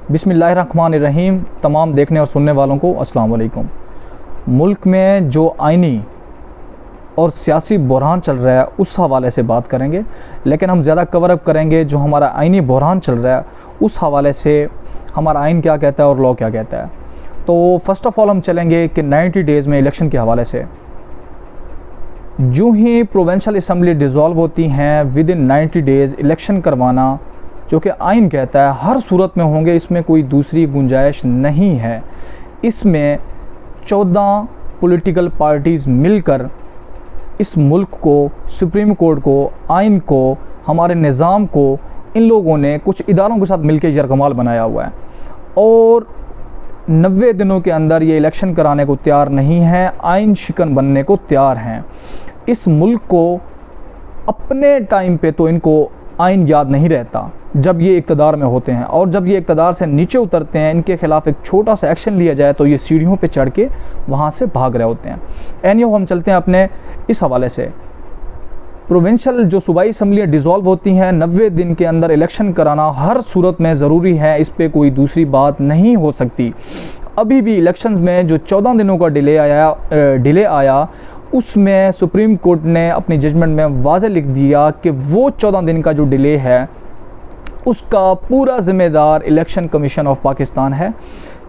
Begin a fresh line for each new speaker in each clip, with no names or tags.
बिस्मिल्लाहिर्रहमानिर्रहीम। तमाम देखने और सुनने वालों को अस्सलाम वालेकुम। मुल्क में जो आइनी और सियासी बहरान चल रहा है उस हवाले से बात करेंगे, लेकिन हम ज़्यादा कवर अप करेंगे जो हमारा आइनी बहरान चल रहा है उस हवाले से हमारा आइन क्या कहता है और लॉ क्या कहता है। तो फ़र्स्ट ऑफ़ ऑल हम चलेंगे कि 90 डेज़ में इलेक्शन के हवाले से जो ही प्रोविंशियल असम्बली डिज़ोल्व होती हैं विद इन 90 डेज़ इलेक्शन करवाना जो कि आइन कहता है हर सूरत में होंगे, इसमें कोई दूसरी गुंजाइश नहीं है। इसमें 14 पॉलिटिकल पार्टीज़ मिलकर इस मुल्क को, सुप्रीम कोर्ट को, आइन को, हमारे निज़ाम को, इन लोगों ने कुछ इदारों के साथ मिलकर यरगमाल बनाया हुआ है और 90 दिनों के अंदर ये इलेक्शन कराने को तैयार नहीं है, आइन शिकन बनने को तैयार हैं। इस मुल्क को अपने टाइम पे तो इनको आइन याद नहीं रहता जब ये इक़्तिदार में होते हैं, और जब ये इक़्तिदार से नीचे उतरते हैं, इनके ख़िलाफ़ एक छोटा सा एक्शन लिया जाए तो ये सीढ़ियों पे चढ़ के वहाँ से भाग रहे होते हैं। एनीहो हम चलते हैं अपने इस हवाले से। प्रोविंशियल जो सूबाई असम्बलियाँ डिज़ोल्व होती हैं 90 दिन के अंदर इलेक्शन कराना हर सूरत में ज़रूरी है, इस पर कोई दूसरी बात नहीं हो सकती। अभी भी इलेक्शंस में जो 14 दिनों का डिले आया उसमें सुप्रीम कोर्ट ने अपनी जजमेंट में वाज़ेह लिख दिया कि वो 14 दिन का जो डिले है उसका पूरा ज़िम्मेदार इलेक्शन कमीशन ऑफ पाकिस्तान है।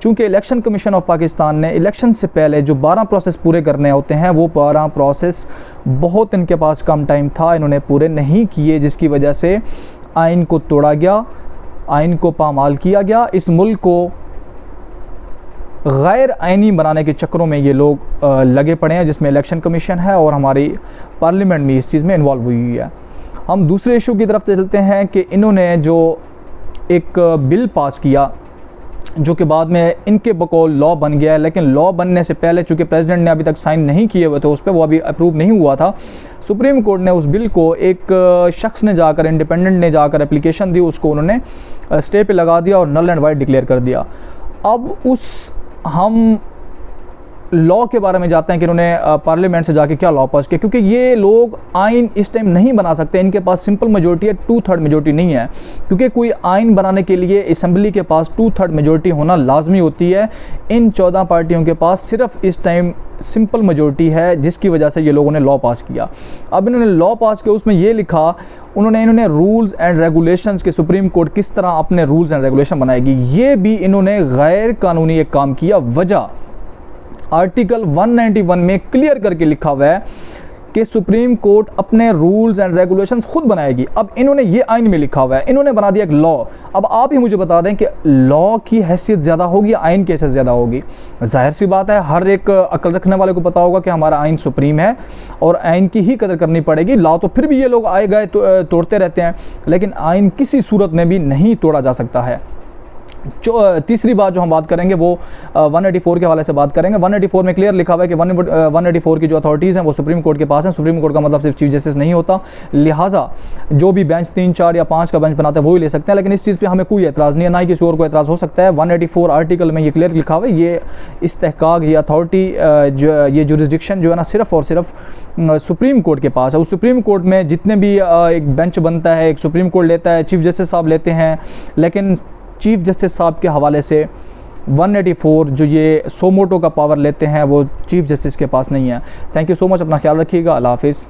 चूँकि इलेक्शन कमीशन ऑफ पाकिस्तान ने इलेक्शन से पहले जो 12 प्रोसेस पूरे करने होते हैं वो 12 प्रोसेस बहुत इनके पास कम टाइम था, इन्होंने पूरे नहीं किए, जिसकी वजह से आइन को तोड़ा गया, आइन को पामाल किया गया। इस मुल्क को गैर आइनी बनाने के चक्करों में ये लोग लगे पड़े हैं, जिसमें इलेक्शन कमीशन है और हमारी पार्लियामेंट भी इस चीज़ में इन्वॉल्व हुई है। हम दूसरे इशू की तरफ चलते हैं कि इन्होंने जो एक बिल पास किया जो कि बाद में इनके बकौल लॉ बन गया है, लेकिन लॉ बनने से पहले चूँकि प्रेसिडेंट ने अभी तक साइन नहीं किए हुए थे उस पर, वो अभी अप्रूव नहीं हुआ था, सुप्रीम कोर्ट ने उस बिल को एक शख्स ने जाकर, इंडिपेंडेंट ने जाकर एप्लीकेशन दी, उसको उन्होंने स्टे पे लगा दिया और नल एंड वाइड डिक्लेयर कर दिया। अब हम लॉ के बारे में जाते हैं कि इन्होंने पार्लियामेंट से जाके क्या लॉ पास किया, क्योंकि ये लोग आइन इस टाइम नहीं बना सकते, इनके पास सिंपल मेजोरिटी है, 2/3 मेजोरिटी नहीं है, क्योंकि कोई आइन बनाने के लिए असम्बली के पास 2/3 मेजोरिटी होना लाजमी होती है। इन 14 पार्टियों के पास सिर्फ इस टाइम सिंपल मेजोरिटी है, जिसकी वजह से ये लोगों ने लॉ पास किया। अब इन्होंने लॉ पास किया, उसमें ये लिखा इन्होंने रूल्स एंड रेगुलेशंस के, सुप्रीम कोर्ट किस तरह अपने रूल्स एंड रेगुलेशन बनाएगी, ये भी इन्होंने गैर कानूनी एक काम किया। वजह आर्टिकल 191 में क्लियर करके लिखा हुआ है कि सुप्रीम कोर्ट अपने रूल्स एंड रेगुलेशंस खुद बनाएगी। अब इन्होंने ये आइन में लिखा हुआ है, इन्होंने बना दिया एक लॉ। अब आप ही मुझे बता दें कि लॉ की हैसियत ज़्यादा होगी या आइन की हैसियत ज़्यादा होगी? जाहिर सी बात है, हर एक अक्ल रखने वाले को पता होगा कि हमारा आइन सुप्रीम है और आइन की ही कदर करनी पड़ेगी। लॉ तो फिर भी ये लोग आए गए तोड़ते रहते हैं, लेकिन आइन किसी सूरत में भी नहीं तोड़ा जा सकता है। तीसरी बात जो हम बात करेंगे वो 184 के हवाले से बात करेंगे। 184 में क्लियर लिखा हुआ है कि 184 की जो अथॉरिटीज़ हैं वो सुप्रीम कोर्ट के पास हैं। सुप्रीम कोर्ट का मतलब सिर्फ चीफ जस्टिस नहीं होता, लिहाजा जो भी बेंच 3, 4 या 5 का बेंच बनाते हैं वो ही ले सकते हैं, लेकिन इस चीज़ पे हमें कोई एतराज़ नहीं है, ना ही किसी और को एतराज़ हो सकता है। 184 आर्टिकल में ये क्लियर लिखा हुआ है, ये इस्तेहकाक, ये अथॉरिटी, ये जुरिस्डिक्शन जो है ना सिर्फ और सिर्फ सुप्रीम कोर्ट के पास है। उस सुप्रीम कोर्ट में जितने भी एक बेंच बनता है, एक सुप्रीम कोर्ट लेता है, चीफ जस्टिस साहब लेते हैं, लेकिन चीफ जस्टिस साहब के हवाले से 184 जो ये सोमोटो का पावर लेते हैं वो चीफ जस्टिस के पास नहीं है। थैंक यू सो मच, अपना ख्याल रखिएगा, अल्लाह हाफिज़।